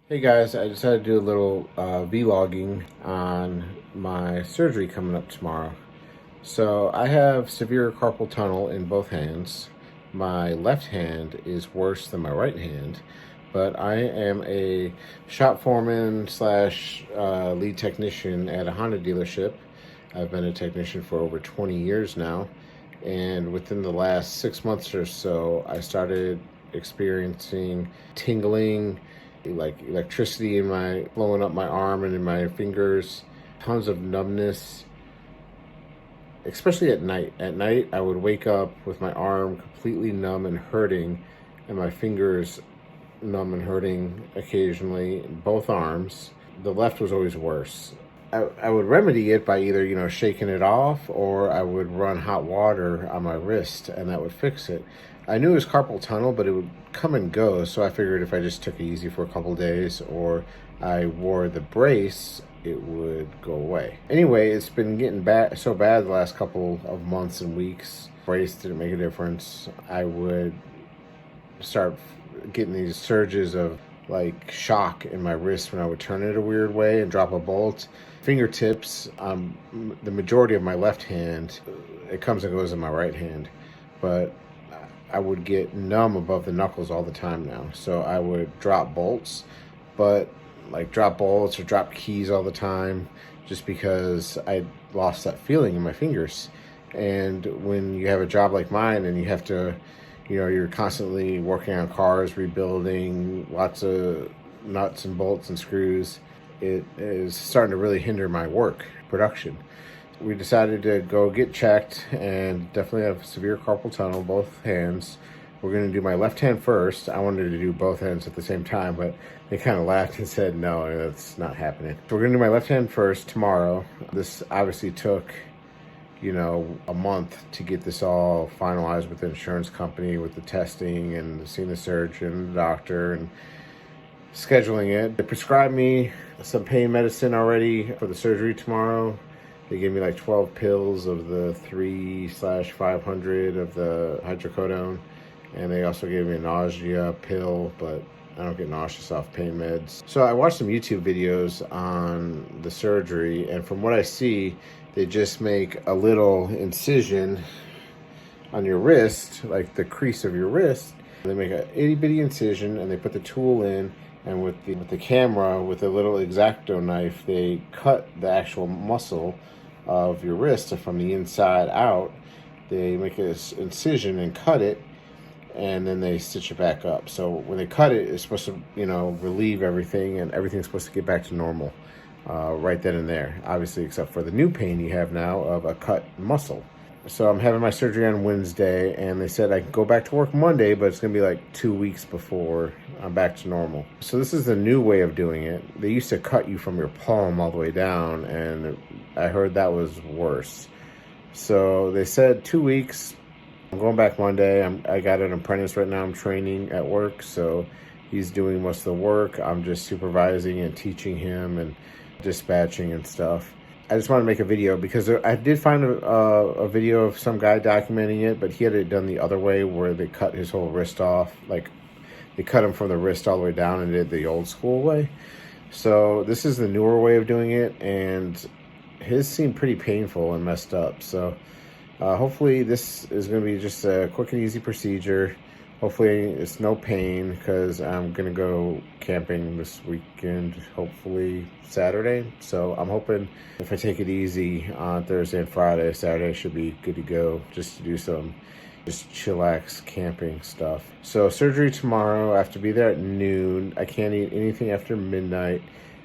Hey guys, I decided to do a little vlogging on my surgery coming up tomorrow. So I have severe carpal tunnel in both hands. My left hand is worse than my right hand, but I am a shop foreman slash lead technician at a Honda dealership. I've been a technician for over 20 years now, and within the last 6 months or so, I started experiencing tingling, like electricity in my flowing up my arm and in my fingers, tons of numbness, especially at night. At night, I would wake up with my arm completely numb and hurting, and my fingers numb and hurting occasionally, both arms. The left was always worse. I would remedy it by either, shaking it off, or I would run hot water on my wrist and that would fix it. I knew it was carpal tunnel, but it would come and go, so I figured if I just took it easy for a couple days or I wore the brace, it would go away. Anyway, it's been getting so bad the last couple of months and weeks. Brace didn't make a difference. I would start getting these surges of like shock in my wrist when I would turn it a weird way and drop a bolt. Fingertips, the majority of my left hand, it comes and goes in my right hand, but I would get numb above the knuckles all the time now. So I would drop bolts, but like drop bolts or drop keys all the time just because I lost that feeling in my fingers. And when you have a job like mine and you have to, you're constantly working on cars, rebuilding lots of nuts and bolts and screws, it is starting to really hinder my work production. We decided to go get checked and definitely have severe carpal tunnel, both hands. We're going to do my left hand first. I wanted to do both hands at the same time, but they kind of laughed and said, no, that's not happening. So we're going to do my left hand first tomorrow. This obviously took, a month to get this all finalized with the insurance company, with the testing and seeing the surgeon, the doctor, and scheduling it. They prescribed me some pain medicine already for the surgery tomorrow. They gave me like 12 pills of the 3/500 of the hydrocodone. And they also gave me a nausea pill, but I don't get nauseous off pain meds. So I watched some YouTube videos on the surgery, and from what I see, they just make a little incision on your wrist, like the crease of your wrist. They make a itty bitty incision and they put the tool in, and with the camera, with a little X-Acto knife, they cut the actual muscle of your wrist from the inside out. They make this incision and cut it, and then they stitch it back up. So when they cut it, it's supposed to, relieve everything, and everything's supposed to get back to normal right then and there. Obviously, except for the new pain you have now of a cut muscle. So I'm having my surgery on Wednesday, and they said I can go back to work Monday, but it's going to be like 2 weeks before I'm back to normal. So this is the new way of doing it. They used to cut you from your palm all the way down, and I heard that was worse. So they said 2 weeks. I'm going back Monday. I got an apprentice right now. I'm training at work, so he's doing most of the work. I'm just supervising and teaching him and dispatching and stuff. I just want to make a video because I did find a video of some guy documenting it, but he had it done the other way where they cut his whole wrist off. Like, they cut him from the wrist all the way down and did the old school way. So this is the newer way of doing it, and his seemed pretty painful and messed up. So hopefully this is going to be just a quick and easy procedure. Hopefully it's no pain, because I'm going to go camping this weekend, hopefully Saturday. So I'm hoping if I take it easy on Thursday and Friday, Saturday should be good to go just to do some just chillax camping stuff. So surgery tomorrow, I have to be there at noon. I can't eat anything after midnight.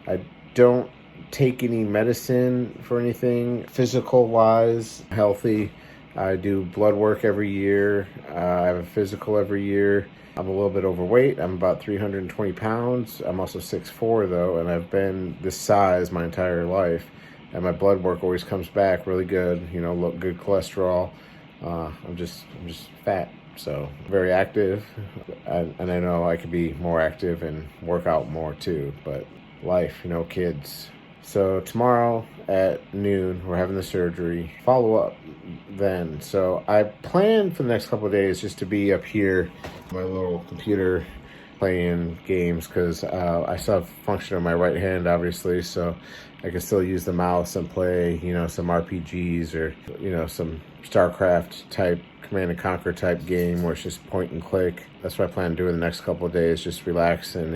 I don't take any medicine for anything physical-wise, healthy. I do blood work every year. I have a physical every year. I'm a little bit overweight. I'm about 320 pounds. I'm also 6'4", though, and I've been this size my entire life. And my blood work always comes back really good. Look, good cholesterol. I'm just fat, so very active. And I know I could be more active and work out more too. But life, kids. So tomorrow at noon, we're having the surgery. Follow up then. So I plan for the next couple of days just to be up here, my little computer playing games because I still have function on my right hand, obviously, so I can still use the mouse and play, some RPGs or, some StarCraft type, Command and Conquer type game where it's just point and click. That's what I plan on doing the next couple of days, just relaxing.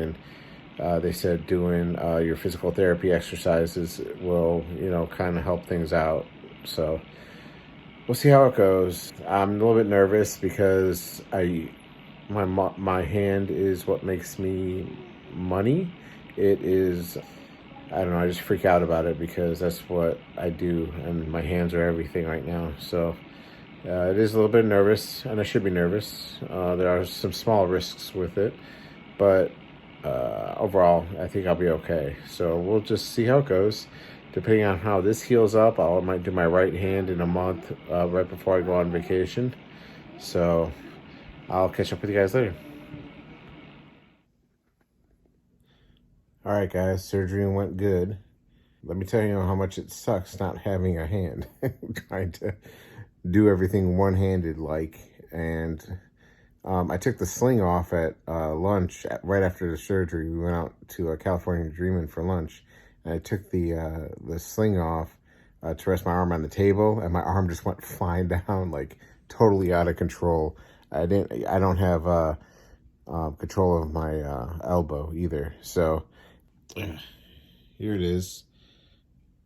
And they said doing your physical therapy exercises will, kind of help things out. So we'll see how it goes. I'm a little bit nervous because my hand is what makes me money. It is, I don't know, I just freak out about it because that's what I do, and my hands are everything right now. So it is a little bit nervous, and I should be nervous. There are some small risks with it, but overall, I think I'll be okay. So we'll just see how it goes. Depending on how this heals up, I might do my right hand in a month, right before I go on vacation. So I'll catch up with you guys later. All right, guys, surgery went good. Let me tell you how much it sucks not having a hand. Trying to do everything one-handed and I took the sling off at lunch right after the surgery. We went out to California Dreamin' for lunch, and I took the sling off to rest my arm on the table, and my arm just went flying down, totally out of control. I don't have control of my elbow either. So here it is,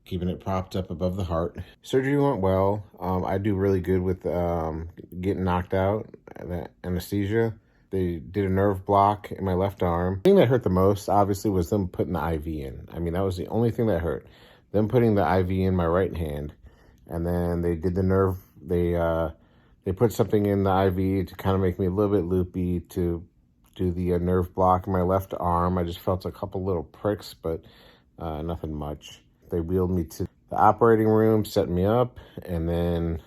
keeping it propped up above the heart. Surgery went well. I do really good with getting knocked out, that anesthesia. They did a nerve block in my left arm. The thing that hurt the most, obviously, was them putting the IV in. I mean, that was the only thing that hurt. Them putting the IV in my right hand, and then they did the nerve. They put something in the IV to kind of make me a little bit loopy to do the nerve block in my left arm. I just felt a couple little pricks, but nothing much. They wheeled me to the operating room, set me up, and then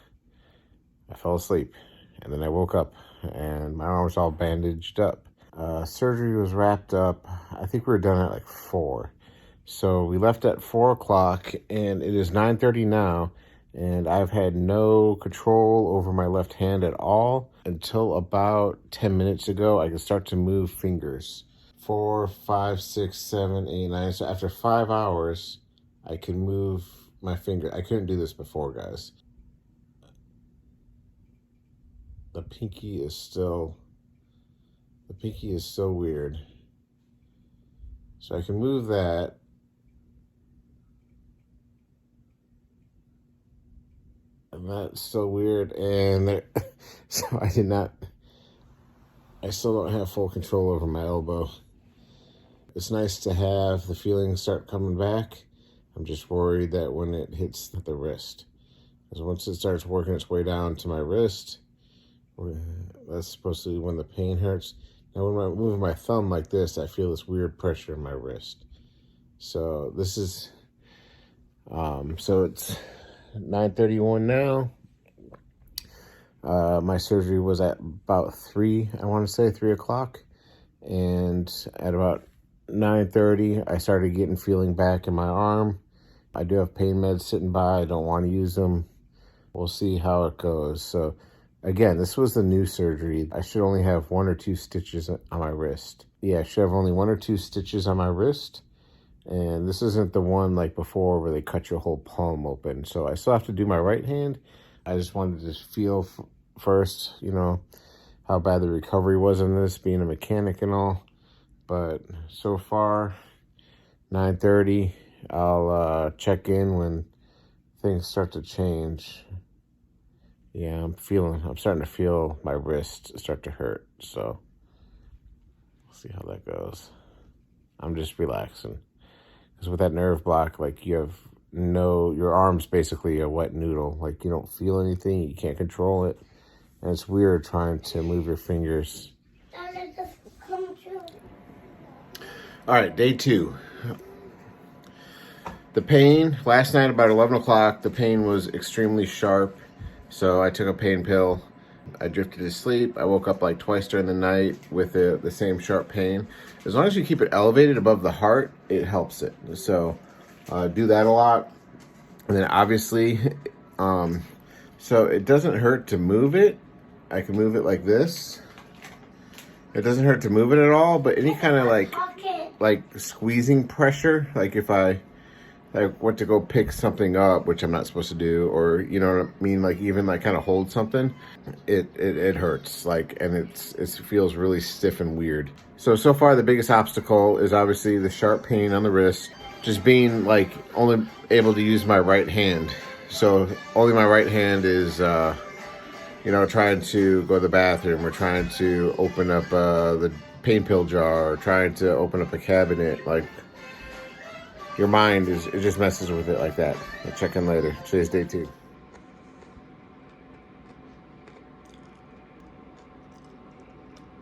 I fell asleep. And then I woke up, and my arm was all bandaged up. Surgery was wrapped up. I think we were done at 4. So we left at 4 o'clock, and it is 9:30 now, and I've had no control over my left hand at all until about 10 minutes ago. I could start to move fingers. 4, 5, 6, 7, 8, 9. So after 5 hours, I can move my finger. I couldn't do this before, guys. The pinky is still weird. So I can move that. And that's still weird. And so I still don't have full control over my elbow. It's nice to have the feelings start coming back. I'm just worried that when it hits the wrist, because once it starts working its way down to my wrist, that's supposed to be when the pain hurts. Now when I'm moving my thumb like this, I feel this weird pressure in my wrist. So this is, so it's 9:31 now. My surgery was at about 3, I want to say 3 o'clock. And at about 9:30, I started getting feeling back in my arm. I do have pain meds sitting by. I don't want to use them. We'll see how it goes. So again, this was the new surgery. I should only have 1 or 2 stitches on my wrist. Yeah, I should have only 1 or 2 stitches on my wrist. And this isn't the one like before where they cut your whole palm open. So I still have to do my right hand. I just wanted to just feel first, how bad the recovery was on this, being a mechanic and all. But so far, 9:30, I'll check in when things start to change. Yeah, I'm starting to feel my wrist start to hurt. So we'll see how that goes. I'm just relaxing. Because with that nerve block, your arm's basically a wet noodle. You don't feel anything, you can't control it. And it's weird trying to move your fingers. All right, day 2. The pain, last night about 11 o'clock, the pain was extremely sharp. So I took a pain pill. I drifted to sleep. I woke up twice during the night with the same sharp pain. As long as you keep it elevated above the heart, it helps it. So do that a lot. And then obviously, so it doesn't hurt to move it. I can move it like this. It doesn't hurt to move it at all, but any kind of like squeezing pressure, like if I like went to go pick something up, which I'm not supposed to do, or you know what I mean, like even like kind of hold something, it hurts, like, and it feels really stiff and weird. So far the biggest obstacle is obviously the sharp pain on the wrist, just being like only able to use my right hand. So only my right hand is you know, trying to go to the bathroom, or trying to open up the pain pill jar, or trying to open up a cabinet. Like, your mind it just messes with it like that. I'll check in later. Today's day 2.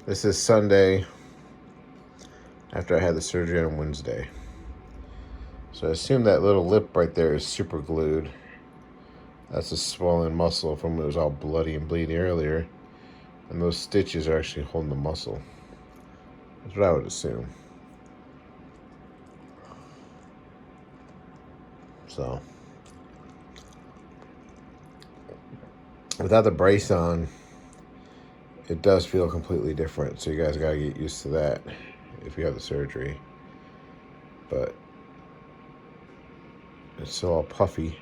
This is Sunday after I had the surgery on Wednesday. So I assume that little lip right there is super glued. That's a swollen muscle from when it was all bloody and bleeding earlier. And those stitches are actually holding the muscle. That's what I would assume. So, without the brace on, it does feel completely different. So you guys gotta get used to that if you have the surgery. But it's still all puffy.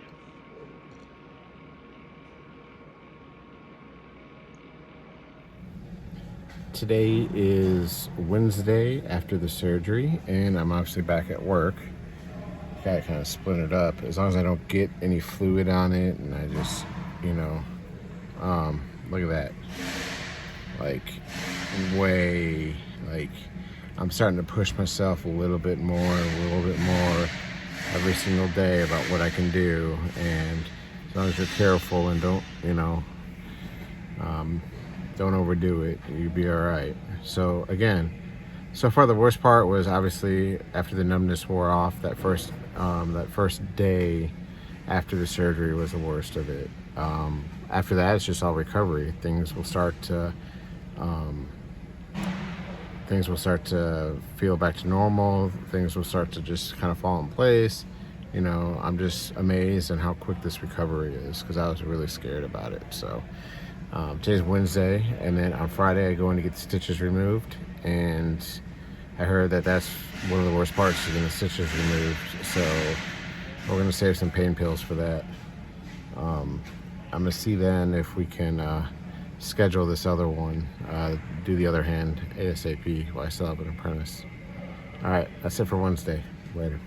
Today is Wednesday after the surgery, and I'm obviously back at work. Got it kind of splintered up. As long as I don't get any fluid on it, and I just, you know, look at that. Like, way, like, I'm starting to push myself a little bit more every single day about what I can do. And as long as you're careful and don't, you know, don't overdo it, you'll be all right. So again, so far the worst part was obviously after the numbness wore off. That first day after the surgery was the worst of it. After that, it's just all recovery. Things will start to feel back to normal. Things will start to just kind of fall in place. You know, I'm just amazed at how quick this recovery is, because I was really scared about it. So today's Wednesday, and then on Friday I go in to get the stitches removed, and I heard that that's one of the worst parts, is getting the stitches removed. So we're gonna save some pain pills for that. I'm gonna see then if we can schedule this other one, do the other hand ASAP while I still have an apprentice. All right, that's it for Wednesday. Later.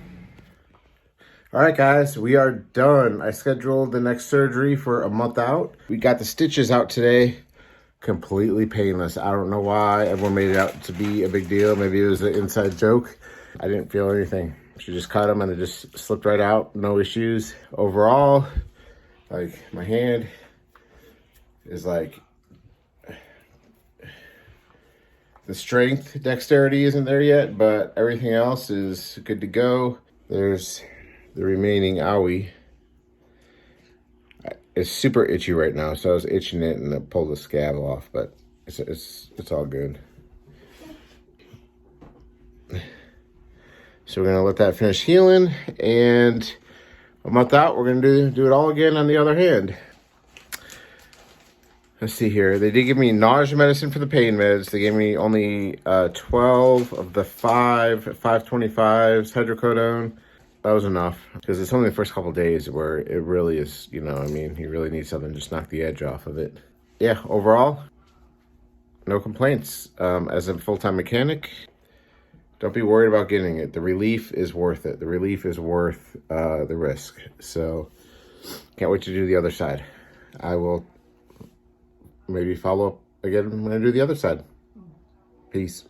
All right, guys, we are done. I scheduled the next surgery for a month out. We got the stitches out today, completely painless. I don't know why everyone made it out to be a big deal. Maybe it was an inside joke. I didn't feel anything. She just cut them and it just slipped right out, no issues. Overall, like, my hand is like, the strength, dexterity isn't there yet, but everything else is good to go. There's the remaining owie. It's super itchy right now, so I was itching it and I pulled the scab off, but it's all good. So we're gonna let that finish healing, and a month out, we're gonna do it all again on the other hand. Let's see here. They did give me nausea medicine for the pain meds. They gave me only 12 of the 525s hydrocodone. That was enough, because it's only the first couple of days where it really is, you know, I mean, you really need something to just knock the edge off of it. Yeah, overall, no complaints. As a full-time mechanic, don't be worried about getting it. The relief is worth it. The relief is worth the risk. So, can't wait to do the other side. I will maybe follow up again when I do the other side. Peace.